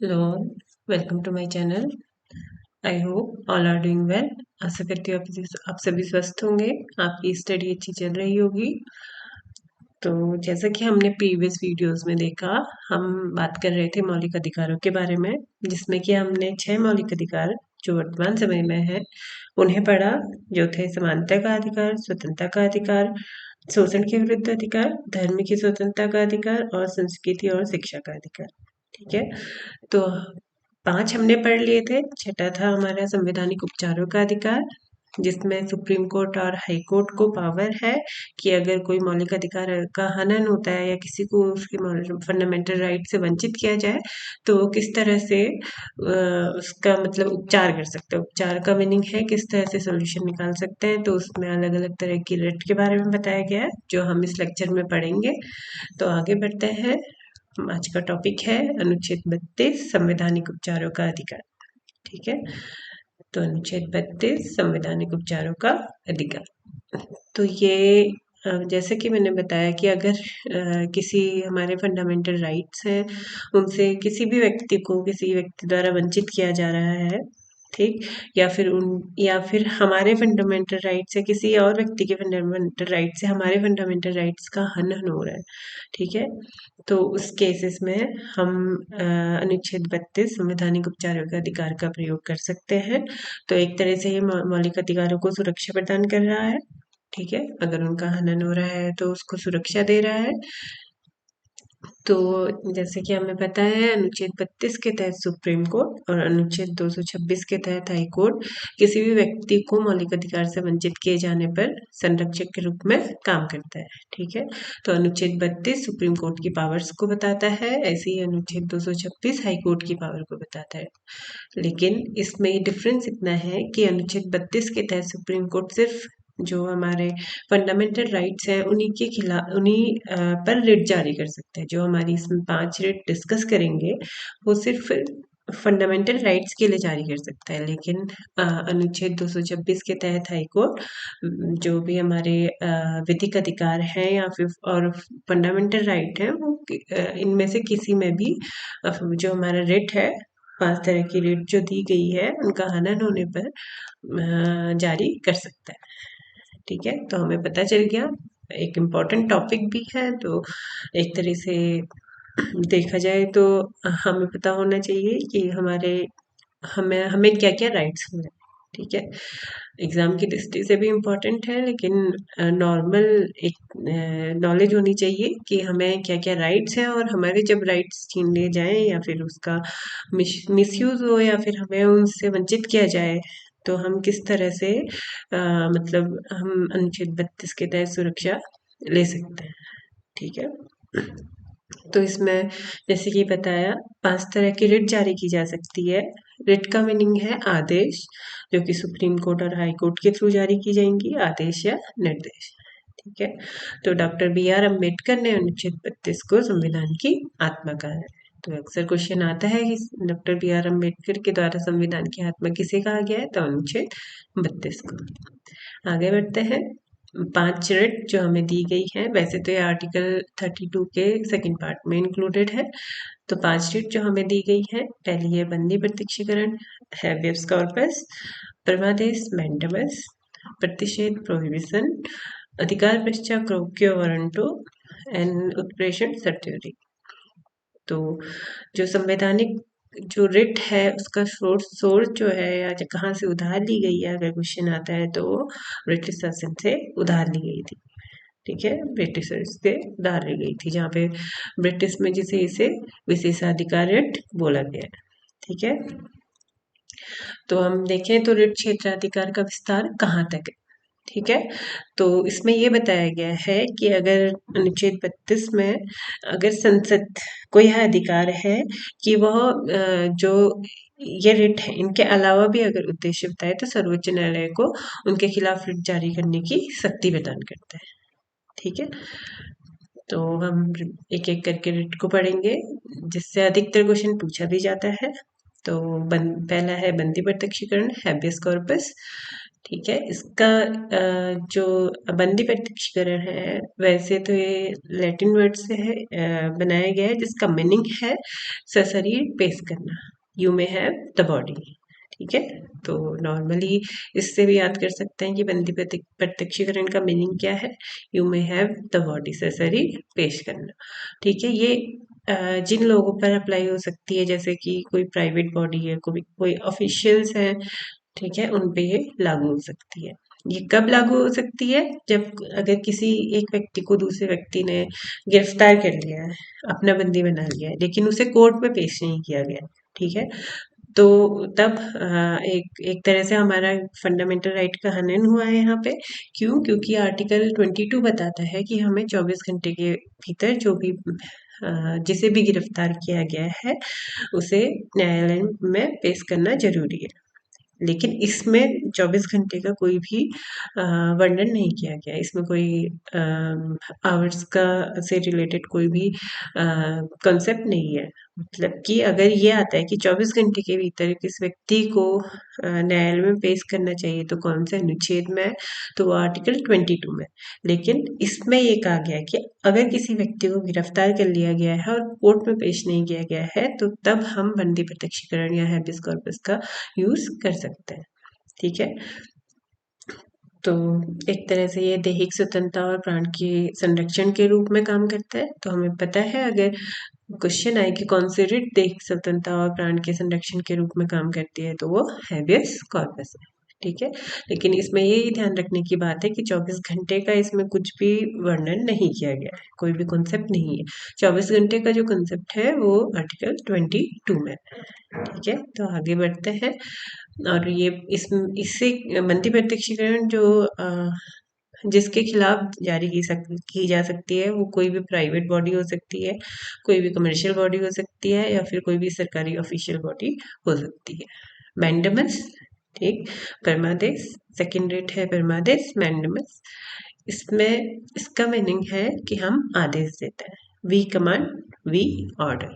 Hello, welcome to my channel. I hope all are doing well. आशा करती हूँ आप सभी स्वस्थ होंगे, आपकी स्टडी अच्छी चल रही होगी। तो जैसा कि हमने प्रीवियस वीडियोस में देखा, हम बात कर रहे थे मौलिक अधिकारों के बारे में, जिसमें कि हमने 6 मौलिक अधिकार जो वर्तमान समय में है उन्हें पढ़ा, जो थे समानता का अधिकार, स्वतंत्रता का अधिकार, शोषण के विरुद्ध अधिकार, धर्म की स्वतंत्रता का अधिकार और संस्कृति और शिक्षा का अधिकार। ठीक है, तो 5 हमने पढ़ लिए थे। छठा था हमारा संवैधानिक उपचारों का अधिकार, जिसमें सुप्रीम कोर्ट और हाई कोर्ट को पावर है कि अगर कोई मौलिक अधिकार का हनन होता है या किसी को उसके फंडामेंटल राइट से वंचित किया जाए, तो वो किस तरह से उसका मतलब उपचार कर सकते हैं। उपचार का मीनिंग है किस तरह से सॉल्यूशन निकाल सकते हैं। तो उसमें अलग अलग तरह की रिट के बारे में बताया गया है, जो हम इस लेक्चर में पढ़ेंगे। तो आगे बढ़ते हैं। आज का टॉपिक है अनुच्छेद 32 संवैधानिक उपचारों का अधिकार। ठीक है, तो अनुच्छेद 32 संवैधानिक उपचारों का अधिकार। तो ये जैसे कि मैंने बताया कि अगर किसी हमारे फंडामेंटल राइट्स हैं, उनसे किसी भी व्यक्ति को किसी व्यक्ति द्वारा वंचित किया जा रहा है, ठीक, या फिर हमारे फंडामेंटल राइट से किसी और व्यक्ति के फंडामेंटल राइट से हमारे फंडामेंटल राइट्स का हनन हो रहा है, ठीक है, तो उस केसेस में हम अनुच्छेद 32 संवैधानिक उपचारों के अधिकार का प्रयोग कर सकते हैं। तो एक तरह से ये मौलिक अधिकारों को सुरक्षा प्रदान कर रहा है। ठीक है, अगर उनका हनन हो रहा है तो उसको सुरक्षा दे रहा है। तो जैसे कि हमें पता है, अनुच्छेद 32 के तहत सुप्रीम कोर्ट और अनुच्छेद 226 के तहत हाई कोर्ट किसी भी व्यक्ति को मौलिक अधिकार से वंचित किए जाने पर संरक्षक के रूप में काम करता है। ठीक है, तो अनुच्छेद 32 सुप्रीम कोर्ट की पावर्स को बताता है, ऐसे ही अनुच्छेद 226 हाई कोर्ट की पावर को बताता है। लेकिन इसमें डिफरेंस इतना है कि अनुच्छेद 32 के तहत सुप्रीम कोर्ट सिर्फ जो हमारे फंडामेंटल राइट्स हैं उन्हीं पर रिट जारी कर सकते हैं। जो हमारी इसमें 5 रिट डिस्कस करेंगे वो सिर्फ फंडामेंटल राइट्स के लिए जारी कर सकता है। लेकिन अनुच्छेद 226 के तहत हाई कोर्ट जो भी हमारे विधिक अधिकार हैं या फिर और फंडामेंटल राइट हैं, वो इनमें से किसी में भी जो हमारा रिट है, 5 तरह की रिट जो दी गई है, उनका हनन होने पर जारी कर सकता है। ठीक है, तो हमें पता चल गया, एक इम्पॉर्टेंट टॉपिक भी है। तो एक तरह से देखा जाए तो हमें पता होना चाहिए कि हमें हमें क्या क्या राइट्स हैं। ठीक है, एग्जाम की दृष्टि से भी इम्पोर्टेंट है, लेकिन नॉर्मल एक नॉलेज होनी चाहिए कि हमें क्या क्या राइट्स हैं, और हमारे जब राइट्स छीन लिए जाएं या फिर उसका मिसयूज हो या फिर हमें उनसे वंचित किया जाए, तो हम किस तरह से मतलब हम अनुच्छेद 32 के तहत सुरक्षा ले सकते हैं। ठीक है, तो इसमें जैसे कि बताया, 5 तरह की रिट जारी की जा सकती है। रिट का मीनिंग है आदेश, जो कि सुप्रीम कोर्ट और हाई कोर्ट के थ्रू जारी की जाएंगी, आदेश या निर्देश। ठीक है, तो डॉक्टर बी आर अम्बेडकर ने अनुच्छेद 32 को संविधान की आत्मा कहा है। तो अक्सर क्वेश्चन आता है कि डॉक्टर बी आर अम्बेडकर के द्वारा संविधान की आत्मा किसे कहा गया है, तो अनुच्छेद 32 को। आगे बढ़ते हैं। 5 रिट जो हमें दी गई है, वैसे तो ये आर्टिकल 32 के सेकंड पार्ट में इंक्लूडेड है। तो 5 रिट जो हमें दी गई है, पहली है बंदी प्रत्यक्षीकरण, हैबियस कॉर्पस, परमादेश मैंडेमस, प्रतिषेध प्रोहिबिशन, अधिकार पश्चात क्रोक्यो वारंटो एंड उत्प्रेषण सर्ट्यूरी। तो जो संवैधानिक जो रिट है, उसका सोर्स जो है या कहाँ से उधार ली गई है, अगर क्वेश्चन आता है तो ब्रिटिश शासन से उधार ली गई थी। ठीक है, ब्रिटिशर्स से उधार ली गई थी, जहाँ पे ब्रिटिश में जिसे इसे विशेषाधिकार रिट बोला गया है। ठीक है, तो हम देखें तो रिट क्षेत्राधिकार का विस्तार कहाँ तक है। ठीक है, तो इसमें ये बताया गया है कि अगर अनुच्छेद 32 में अगर संसद को यह अधिकार है कि वह जो ये रिट है, इनके अलावा भी अगर उद्देश्य बताए तो सर्वोच्च न्यायालय को उनके खिलाफ रिट जारी करने की शक्ति प्रदान करता है। ठीक है, तो हम एक एक करके रिट को पढ़ेंगे, जिससे अधिकतर क्वेश्चन पूछा भी जाता है। तो पहला है बंदी प्रत्यक्षीकरण, हैबियस कॉर्पस। ठीक है। इसका जो बंदी प्रत्यक्षीकरण है, वैसे तो ये लैटिन वर्ड से है, बनाया गया है, जिसका मीनिंग है सशरीर पेश करना। You may have the body. ठीक है। तो नॉर्मली इससे भी याद कर सकते हैं कि बंदी प्रत्यक्षीकरण का मीनिंग क्या है। You may have the body, सशरीर पेश करना। ठीक है। ये जिन लोगों पर अप्लाई हो सकती है, जैसे कि कोई प्राइवेट बॉडी है, कोई कोई ऑफिशियल्स हैं, ठीक है, उन पे ये लागू हो सकती है। ये कब लागू हो सकती है? जब अगर किसी एक व्यक्ति को दूसरे व्यक्ति ने गिरफ्तार कर लिया है, अपना बंदी बना लिया है, लेकिन उसे कोर्ट में पेश नहीं किया गया, ठीक है, तो तब एक एक तरह से हमारा फंडामेंटल राइट का हनन हुआ है यहाँ पे। क्यों? क्योंकि आर्टिकल 22 बताता है कि हमें 24 घंटे के भीतर जो भी जिसे भी गिरफ्तार किया गया है, उसे न्यायालय में पेश करना जरूरी है। लेकिन इसमें 24 घंटे का कोई भी वर्णन नहीं किया गया। इसमें कोई आवर्स का से रिलेटेड कोई भी कॉन्सेप्ट नहीं है। मतलब कि अगर ये आता है कि 24 घंटे के भीतर किस व्यक्ति को न्यायालय में पेश करना चाहिए, तो कौन से अनुच्छेद में है? तो वो आर्टिकल 22 में। लेकिन इसमें ये कहा गया है कि अगर किसी व्यक्ति को गिरफ्तार कर लिया गया है और कोर्ट में पेश नहीं किया गया है, तो तब हम बंदी प्रत्यक्षीकरण या हैबियस कॉर्पस का यूज कर सकते हैं। ठीक है। तो एक तरह से ये दैहिक स्वतंत्रता और प्राण के संरक्षण के रूप में काम करता है। तो हमें पता है, अगर क्वेश्चन आए कि कौन सी रिट दैहिक स्वतंत्रता और प्राण के संरक्षण के रूप में काम करती है, तो वो हैबियस कॉर्पस है। ठीक है। लेकिन इसमें ये ही ध्यान रखने की बात है कि 24 घंटे का इसमें कुछ भी वर्णन नहीं किया गया है, कोई भी कॉन्सेप्ट नहीं है। 24 घंटे का जो कॉन्सेप्ट है वो आर्टिकल 22 में। ठीक है। तो आगे बढ़ते हैं। और ये इससे बंदी प्रत्यक्षीकरण जो जिसके खिलाफ जारी की जा सकती है, वो कोई भी प्राइवेट बॉडी हो सकती है, कोई भी कमर्शियल बॉडी हो सकती है, या फिर कोई भी सरकारी ऑफिशियल बॉडी हो सकती है। मैंडेमस, ठीक, परमादेश, सेकंड रेट है परमादेश, मैंडेमस। इसमें इसका मीनिंग है कि हम आदेश देते हैं। We command, we order.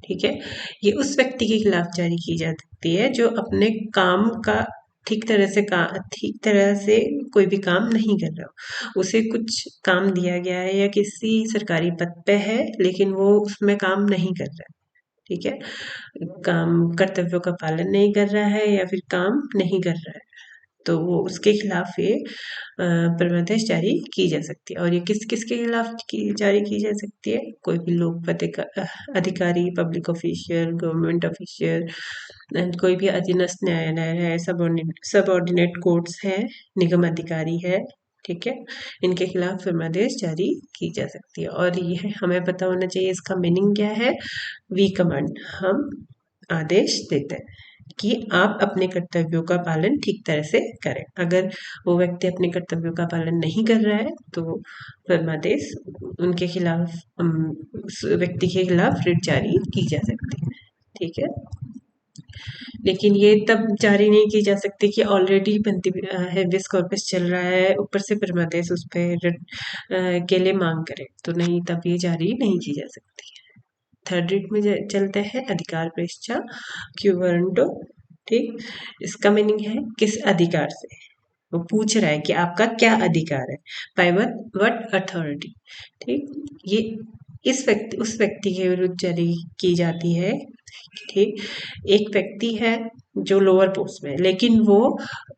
ठीक है। ये उस व्यक्ति के खिलाफ जारी की जा सकती है जो अपने काम का ठीक तरह से कोई भी काम नहीं कर रहा हो। उसे कुछ काम दिया गया है या किसी सरकारी पद पे है, लेकिन वो उसमें काम नहीं कर रहा है। ठीक है। काम कर्तव्यों का पालन नहीं कर रहा है या फिर काम नहीं कर रहा है, तो वो उसके खिलाफ ये परमादेश जारी की जा सकती है। और ये किस किस के खिलाफ जारी की जा सकती है? कोई भी अधिकारी, public official, government official, and कोई भी अधीनस्थ न्यायालय है, सबऑर्डिनेट कोर्ट्स है, निगम अधिकारी है। ठीक है। इनके खिलाफ फरमादेश जारी की जा सकती है। और ये हमें पता होना चाहिए इसका मीनिंग क्या है। वी कमांड, हम आदेश देते हैं कि आप अपने कर्तव्यों का पालन ठीक तरह से करें। अगर वो व्यक्ति अपने कर्तव्यों का पालन नहीं कर रहा है, तो फरमादेश उनके खिलाफ उस व्यक्ति के खिलाफ रिट जारी की जा सकती है। ठीक है। लेकिन ये तब जारी नहीं की जा सकती कि ऑलरेडी हेबियस कॉर्पस चल रहा है, ऊपर से परमादेश उस पर रिट के लिए मांग करे, तो नहीं, तब ये जारी नहीं की जा सकती। थर्ड रिट में चलते हैं अधिकार परीक्षा, क्यू वारंटो। ठीक। इसका मीनिंग है किस अधिकार से। वो पूछ रहा है कि आपका क्या अधिकार है, बाय वट अथॉरिटी। ठीक। ये उस व्यक्ति के विरुद्ध जारी की जाती है। ठीक। एक व्यक्ति है जो लोअर पोस्ट में है, लेकिन वो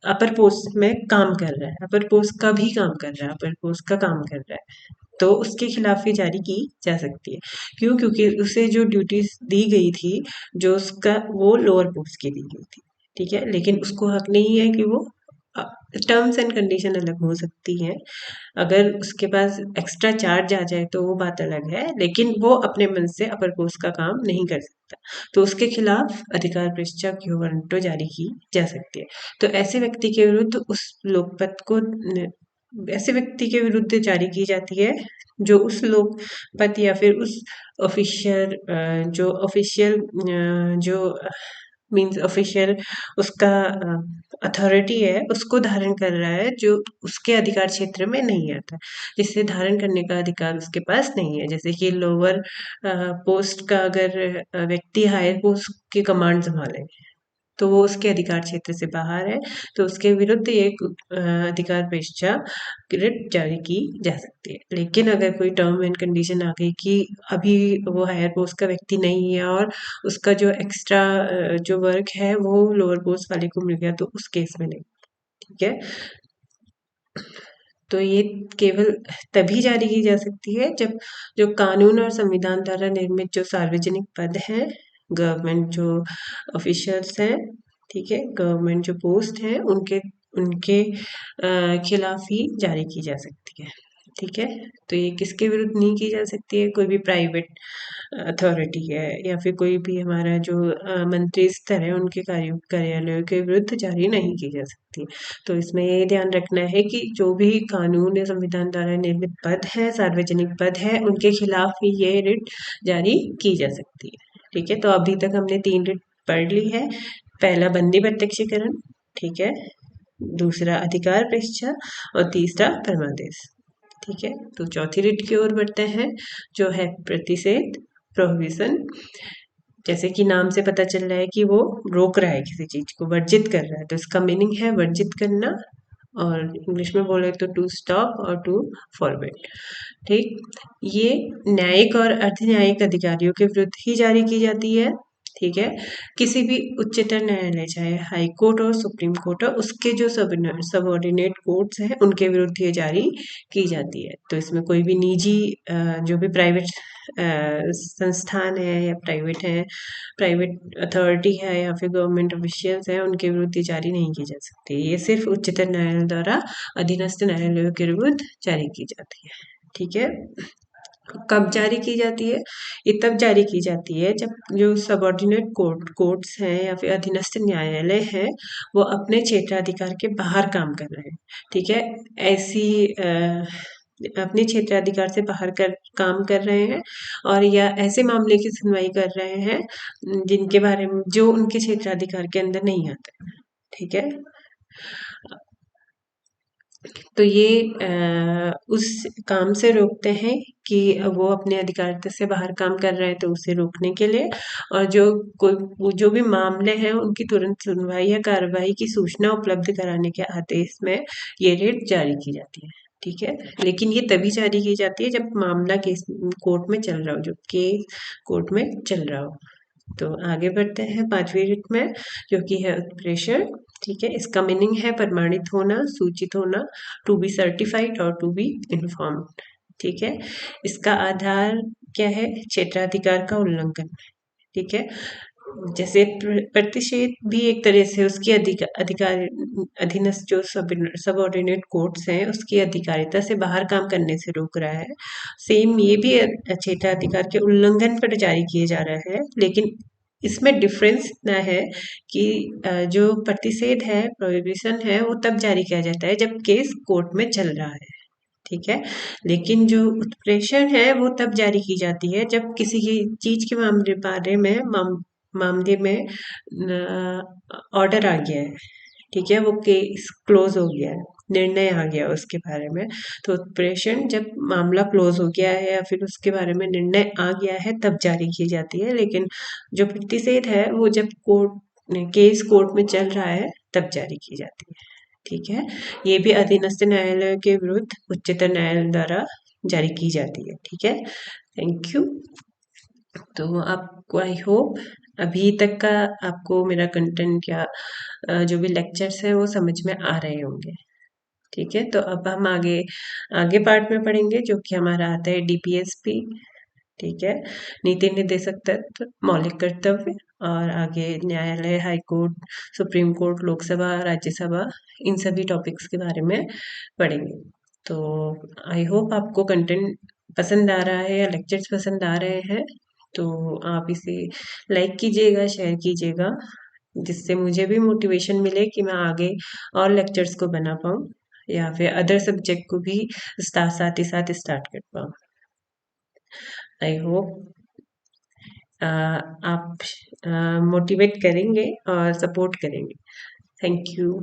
अपर पोस्ट में काम कर रहा है, अपर पोस्ट का भी काम कर रहा है, अपर पोस्ट का काम कर रहा है, तो उसके खिलाफ ये जारी की जा सकती है। क्यों? क्योंकि उसे जो ड्यूटीज दी गई थी, जो उसका वो लोअर पोस्ट की दी गई थी। ठीक है। लेकिन उसको हक नहीं है कि वो टर्म्स एंड कंडीशन अलग हो सकती हैं। अगर उसके पास एक्स्ट्रा चार्ज आ जाए तो वो बात अलग है, लेकिन वो अपने मन से अपर पोस्ट का काम नहीं कर सकता, तो उसके खिलाफ अधिकार परीक्षा क्यू वारंटो जारी की जा सकती है। तो ऐसे व्यक्ति के विरुद्ध उस लोकपद को ऐसे व्यक्ति के विरुद्ध जारी की जाती है जो उस लोकपद या फिर उस ऑफिशियल जो मीन्स ऑफिशियल उसका अथॉरिटी है, उसको धारण कर रहा है, जो उसके अधिकार क्षेत्र में नहीं आता, जिसे धारण करने का अधिकार उसके पास नहीं है। जैसे कि लोअर पोस्ट का अगर व्यक्ति हायर पोस्ट की कमांड संभाले, तो वो उसके अधिकार क्षेत्र से बाहर है, तो उसके विरुद्ध ये अधिकार परीक्षा रिट जारी की जा सकती है। लेकिन अगर कोई टर्म एंड कंडीशन आ गई कि अभी वो हायर पोस्ट का व्यक्ति नहीं है और उसका जो एक्स्ट्रा जो वर्क है वो लोअर पोस्ट वाले को मिल गया, तो उस केस में नहीं। ठीक है, तो ये केवल तभी जारी की जा सकती है जब जो कानून और संविधान द्वारा निर्मित जो सार्वजनिक पद हैं, गवर्नमेंट जो ऑफिशियल्स हैं, ठीक है, गवर्नमेंट जो पोस्ट हैं, उनके उनके खिलाफ ही जारी की जा सकती है। ठीक है, तो ये किसके विरुद्ध नहीं की जा सकती है? कोई भी प्राइवेट अथॉरिटी है या फिर कोई भी हमारा जो मंत्री स्तर है, उनके कार्यालयों के विरुद्ध जारी नहीं की जा सकती। तो इसमें ये ध्यान रखना है कि जो भी कानून या संविधान द्वारा निर्मित पद है, सार्वजनिक पद है, उनके खिलाफ ही ये रिट जारी की जा सकती है। ठीक है, तो अभी तक हमने 3 रिट पढ़ ली है। पहला बंदी प्रत्यक्षीकरण, ठीक है, दूसरा अधिकार परीक्षा और तीसरा परमादेश। ठीक है, तो चौथी रिट की ओर बढ़ते हैं, जो है प्रतिषेध, प्रोहिबिशन। जैसे कि नाम से पता चल रहा है कि वो रोक रहा है किसी चीज को, वर्जित कर रहा है, तो इसका मीनिंग है वर्जित करना, और इंग्लिश में बोले तो टू स्टॉप और टू फॉरवर्ड। ठीक, ये न्यायिक और अर्ध न्यायिक अधिकारियों के विरुद्ध ही जारी की जाती है। ठीक है, किसी भी उच्चतर न्यायालय, चाहे हाई कोर्ट और सुप्रीम कोर्ट, और उसके जो सबऑर्डिनेट कोर्ट्स हैं, उनके विरुद्ध ये जारी की जाती है। तो इसमें कोई भी निजी जो भी प्राइवेट संस्थान है या प्राइवेट अथॉरिटी है या फिर गवर्नमेंट ऑफिशियल्स हैं, उनके विरुद्ध ये जारी नहीं की जा सकती। ये सिर्फ उच्चतर न्यायालय द्वारा अधीनस्थ न्यायालयों के विरुद्ध जारी की जाती है। ठीक है, कब जारी की जाती है? ये तब जारी की जाती है जब जो सबऑर्डिनेट कोर्ट्स हैं या फिर अधीनस्थ न्यायालय हैं, वो अपने क्षेत्राधिकार के बाहर काम कर रहे हैं। ठीक है, ऐसी अपने क्षेत्राधिकार से बाहर काम कर रहे हैं, और या ऐसे मामले की सुनवाई कर रहे हैं जिनके बारे में जो उनके क्षेत्राधिकार के अंदर नहीं आते। ठीक है, तो ये उस काम से रोकते हैं कि वो अपने अधिकारिता से बाहर काम कर रहे हैं, तो उसे रोकने के लिए, और जो भी मामले हैं उनकी तुरंत सुनवाई या कार्रवाई की सूचना उपलब्ध कराने के आदेश में ये रिट जारी की जाती है। ठीक है, लेकिन ये तभी जारी की जाती है जब मामला केस कोर्ट में चल रहा हो, जो केस कोर्ट में चल रहा हो। तो आगे बढ़ते हैं 5वीं रिट में, जो कि है उत्प्रेषण। ठीक है, इसका मीनिंग है प्रमाणित होना, सूचित होना, टू बी सर्टिफाइड और टू बी इन्फॉर्म्ड। ठीक है, इसका आधार क्या है? क्षेत्राधिकार का उल्लंघन। ठीक है, जैसे प्रतिषेध भी एक तरह से उसकी अधिकार अधीनस्थ जो सबऑर्डिनेट कोर्ट्स हैं, उसकी अधिकारिता से बाहर काम करने से रोक रहा है। सेम ये भी क्षेत्राधिकार के उल्लंघन पर जारी किए जा रहा है, लेकिन इसमें डिफरेंस इतना है कि जो प्रतिषेध है, प्रोहिबिशन है, वो तब जारी किया जाता है जब केस कोर्ट में चल रहा है। ठीक है, लेकिन जो उत्प्रेषण है वो तब जारी की जाती है जब किसी की चीज के मामले में ऑर्डर आ गया है। ठीक है, वो केस क्लोज हो गया है, निर्णय आ गया उसके बारे में। तो उत्प्रेषण जब मामला क्लोज हो गया है या फिर उसके बारे में निर्णय आ गया है, तब जारी की जाती है। लेकिन जो प्रतिषेध है वो जब केस कोर्ट में चल रहा है, तब जारी की जाती है। ठीक है, ये भी अधीनस्थ न्यायालय के विरुद्ध उच्चतर न्यायालय द्वारा जारी की जाती है। ठीक है, थैंक यू। तो आपको आई होप अभी तक का आपको मेरा कंटेंट या जो भी लेक्चर्स हैं वो समझ में आ रहे होंगे। ठीक है, तो अब हम आगे आगे पार्ट में पढ़ेंगे, जो कि हमारा आता है डीपीएसपी। ठीक है, नीति निर्देशक तत्व, मौलिक कर्तव्य, और आगे न्यायालय, high court, supreme court, Lok Sabha, Rajya Sabha, इन सभी टॉपिक्स के बारे में पढ़ेंगे। तो आई होप आपको कंटेंट पसंद आ रहा है या लेक्चर्स पसंद आ रहे हैं। तो आप इसे लाइक कीजिएगा, शेयर कीजिएगा, जिससे मुझे भी मोटिवेशन मिले कि मैं आगे और लेक्चर्स को बना पाऊँ, या फिर अदर सब्जेक्ट को भी साथ ही साथ स्टार्ट कर पाऊँ। आई होप आप मोटिवेट करेंगे और सपोर्ट करेंगे। Thank you.